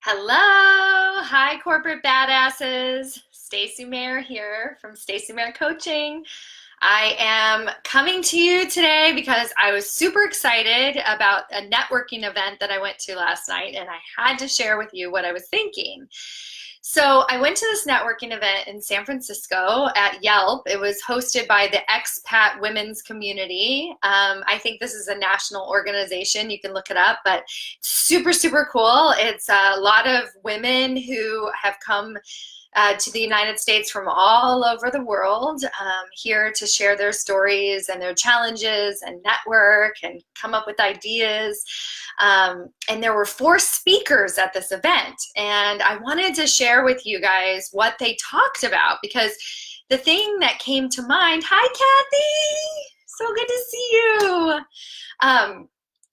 Hello, hi corporate badasses. Stacy Mayer here from Stacy Mayer Coaching. I am coming to you today because I was super excited about a networking event that I went to last night, and I had to share with you what I was thinking. So I went to this networking event in San Francisco at Yelp. It was hosted by the Expat Women's Community. I think this is a national organization. You can look it up, but super, super cool. It's a lot of women who have come to the United States from all over the world, here to share their stories and their challenges and network and come up with ideas. And there were four speakers at this event, and I wanted to share with you guys what they talked about, because the thing that came to mind, hi Kathy, so good to see you.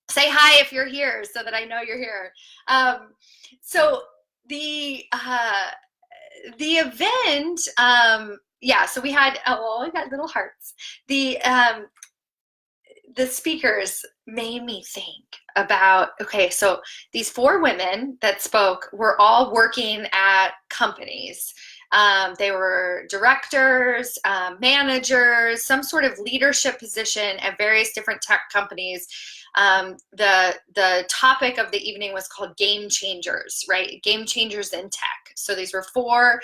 Say hi if you're here so that I know you're here. So the event, yeah, so we had, oh, I got little hearts. The speakers made me think about, okay, so these four women that spoke were all working at companies. They were directors, managers, some sort of leadership position at various different tech companies. The topic of the evening was called Game Changers, right? Game Changers in Tech. So these were four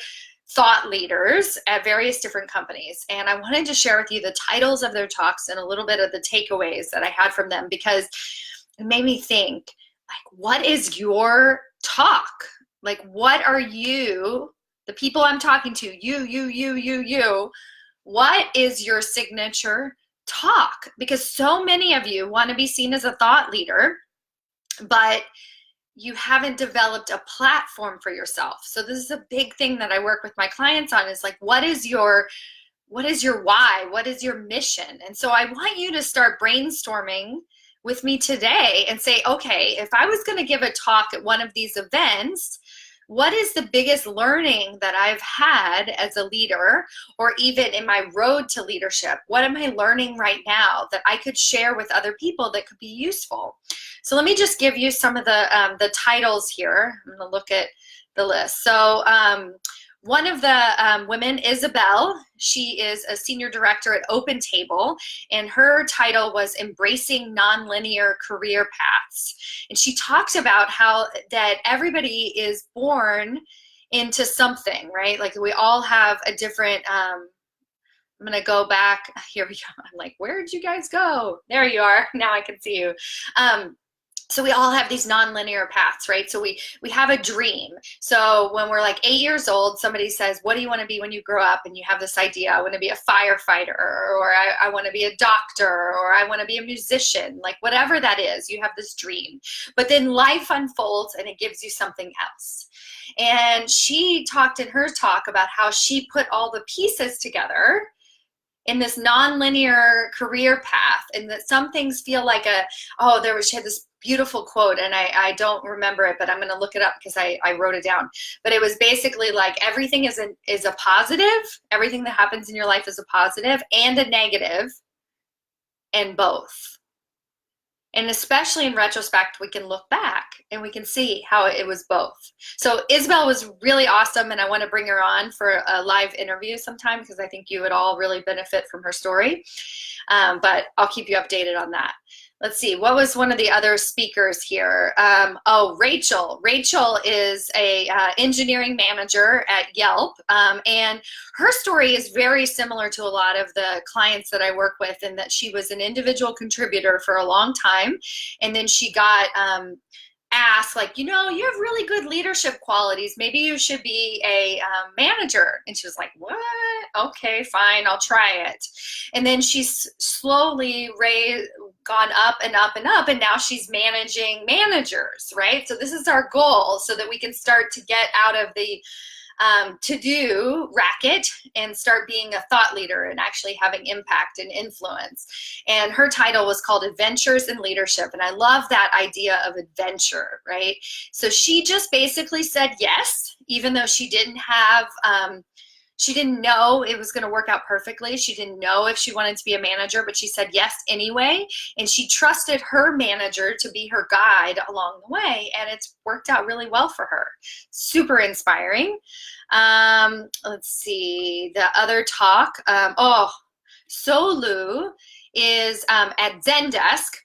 thought leaders at various different companies. And I wanted to share with you the titles of their talks and a little bit of the takeaways that I had from them, because it made me think, like, what is your talk? Like, what are you, the people I'm talking to, you, what is your signature talk? Because so many of you want to be seen as a thought leader, but you haven't developed a platform for yourself. So this is a big thing that I work with my clients on, is like, what is your why? What is your mission? And so I want you to start brainstorming with me today and say, okay, if I was going to give a talk at one of these events, what is the biggest learning that I've had as a leader, or even in my road to leadership? What am I learning right now that I could share with other people that could be useful? So let me just give you some of the titles here. I'm going to look at the list. So one of the women, Isabel, she is a senior director at OpenTable, and her title was Embracing Nonlinear Career Paths. And she talks about how that everybody is born into something, right? Like, we all have a different, I'm going to go back. Here we go. I'm like, where did you guys go? There you are. Now I can see you. So we all have these nonlinear paths, right? So we have a dream. So when we're like 8 years old, somebody says, what do you want to be when you grow up? And you have this idea, I want to be a firefighter, or I want to be a doctor, or I want to be a musician, like whatever that is, you have this dream. But then life unfolds and it gives you something else. And she talked in her talk about how she put all the pieces together in this nonlinear career path, and that some things feel like she had this beautiful quote, and I don't remember it, but I'm going to look it up because I wrote it down. But it was basically like, everything is a positive, everything that happens in your life is a positive and a negative, and both. And especially in retrospect, we can look back and we can see how it was both. So Isabel was really awesome, and I want to bring her on for a live interview sometime, because I think you would all really benefit from her story. But I'll keep you updated on that. Let's see, what was one of the other speakers here? Rachel. Rachel is a engineering manager at Yelp, and her story is very similar to a lot of the clients that I work with, in that she was an individual contributor for a long time, and then she got asked, like, you have really good leadership qualities, maybe you should be a manager. And she was like, what? Okay, fine, I'll try it. And then she's slowly gone up and up and up, and now she's managing managers, right? So this is our goal, so that we can start to get out of the to-do racket and start being a thought leader and actually having impact and influence. And her title was called Adventures in Leadership. And I love that idea of adventure, right? So she just basically said yes, even though she didn't have She didn't know it was going to work out perfectly. She didn't know if she wanted to be a manager, but she said yes anyway. And she trusted her manager to be her guide along the way. And it's worked out really well for her. Super inspiring. Let's see, the other talk. Solu is at Zendesk,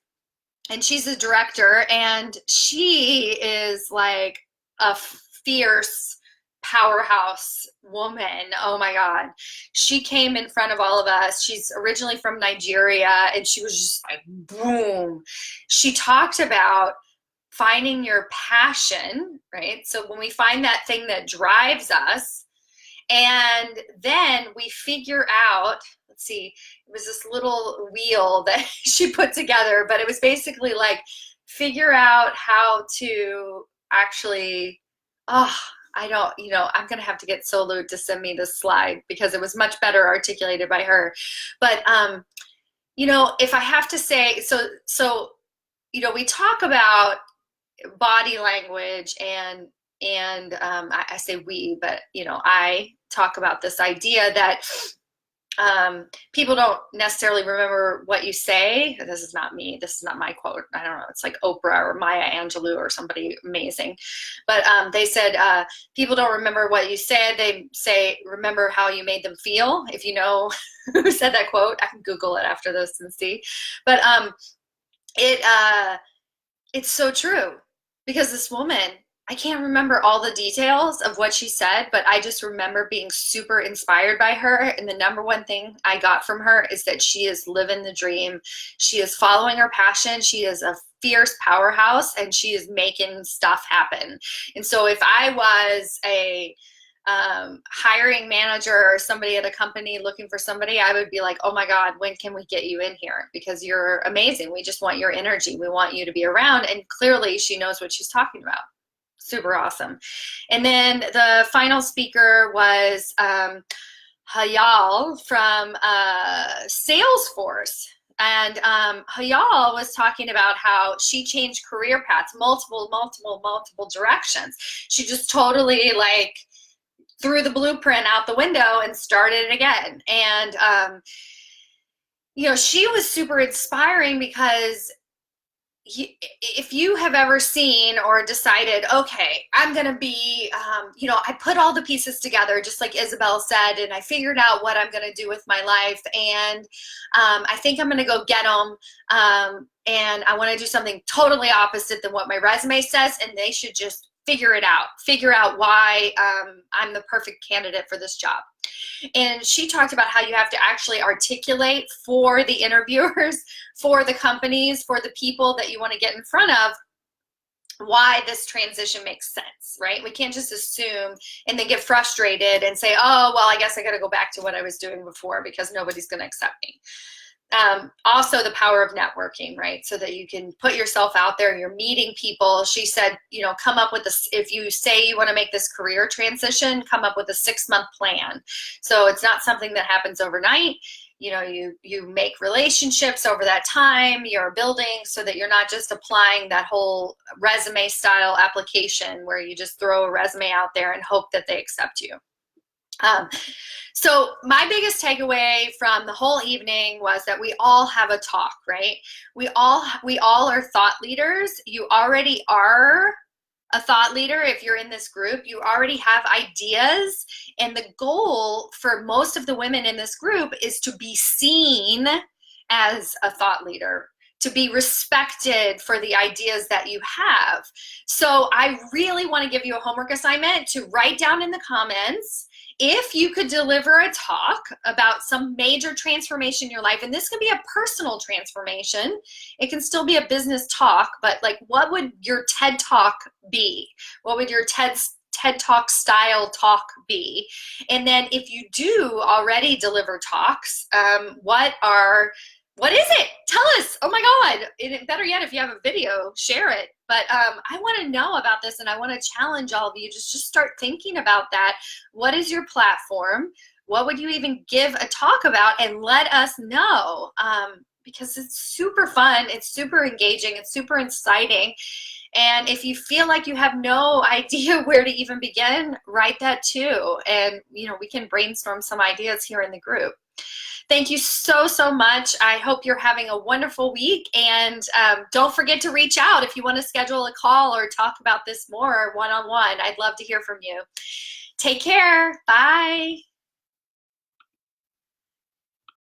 and she's a director, and she is like a fierce powerhouse woman. Oh my God. She came in front of all of us. She's originally from Nigeria, and she was just like, boom. She talked about finding your passion, right? So when we find that thing that drives us, and then we figure out, let's see, it was this little wheel that she put together, but it was basically like, figure out how to actually, I'm going to have to get Solu to send me this slide because it was much better articulated by her. But, if I have to say, so we talk about body language and I say we, but I talk about this idea that people don't necessarily remember what you say. This is not me. This is not my quote. I don't know. It's like Oprah or Maya Angelou or somebody amazing. But they said people don't remember what you said. They say, remember how you made them feel. If you know who said that quote, I can Google it after this and see. But it's so true, because this woman, I can't remember all the details of what she said, but I just remember being super inspired by her. And the number one thing I got from her is that she is living the dream. She is following her passion. She is a fierce powerhouse, and she is making stuff happen. And so if I was a hiring manager or somebody at a company looking for somebody, I would be like, oh my God, when can we get you in here? Because you're amazing. We just want your energy. We want you to be around. And clearly she knows what she's talking about. Super awesome. And then the final speaker was Hayal from Salesforce. And Hayal was talking about how she changed career paths, multiple directions. She just totally threw the blueprint out the window and started it again. And, she was super inspiring because if you have ever seen or decided, okay, I'm going to be, I put all the pieces together, just like Isabel said, and I figured out what I'm going to do with my life. And I think I'm going to go get them. And I want to do something totally opposite than what my resume says. And they should just figure out why I'm the perfect candidate for this job. And she talked about how you have to actually articulate for the interviewers, for the companies, for the people that you want to get in front of, why this transition makes sense, right? We can't just assume and then get frustrated and say, oh, well, I guess I got to go back to what I was doing before because nobody's going to accept me. Also the power of networking, right? So that you can put yourself out there, you're meeting people. She said, come up with this, if you say you want to make this career transition, come up with a 6-month plan. So it's not something that happens overnight. You make relationships over that time, you're building so that you're not just applying that whole resume style application where you just throw a resume out there and hope that they accept you. So my biggest takeaway from the whole evening was that we all have a talk, right? We all are thought leaders. You already are a thought leader. If you're in this group, you already have ideas. And the goal for most of the women in this group is to be seen as a thought leader, to be respected for the ideas that you have. So I really want to give you a homework assignment to write down in the comments if you could deliver a talk about some major transformation in your life. And this can be a personal transformation. It can still be a business talk, but what would your TED Talk be? What would your TED Talk style talk be? And then if you do already deliver talks, what is it? Tell us. Oh my God. And better yet, if you have a video, share it. But I want to know about this, and I want to challenge all of you. Just start thinking about that. What is your platform? What would you even give a talk about? And let us know, because it's super fun. It's super engaging. It's super exciting. And if you feel like you have no idea where to even begin, write that too. And, we can brainstorm some ideas here in the group. Thank you so, so much. I hope you're having a wonderful week. And don't forget to reach out if you want to schedule a call or talk about this more one-on-one. I'd love to hear from you. Take care. Bye.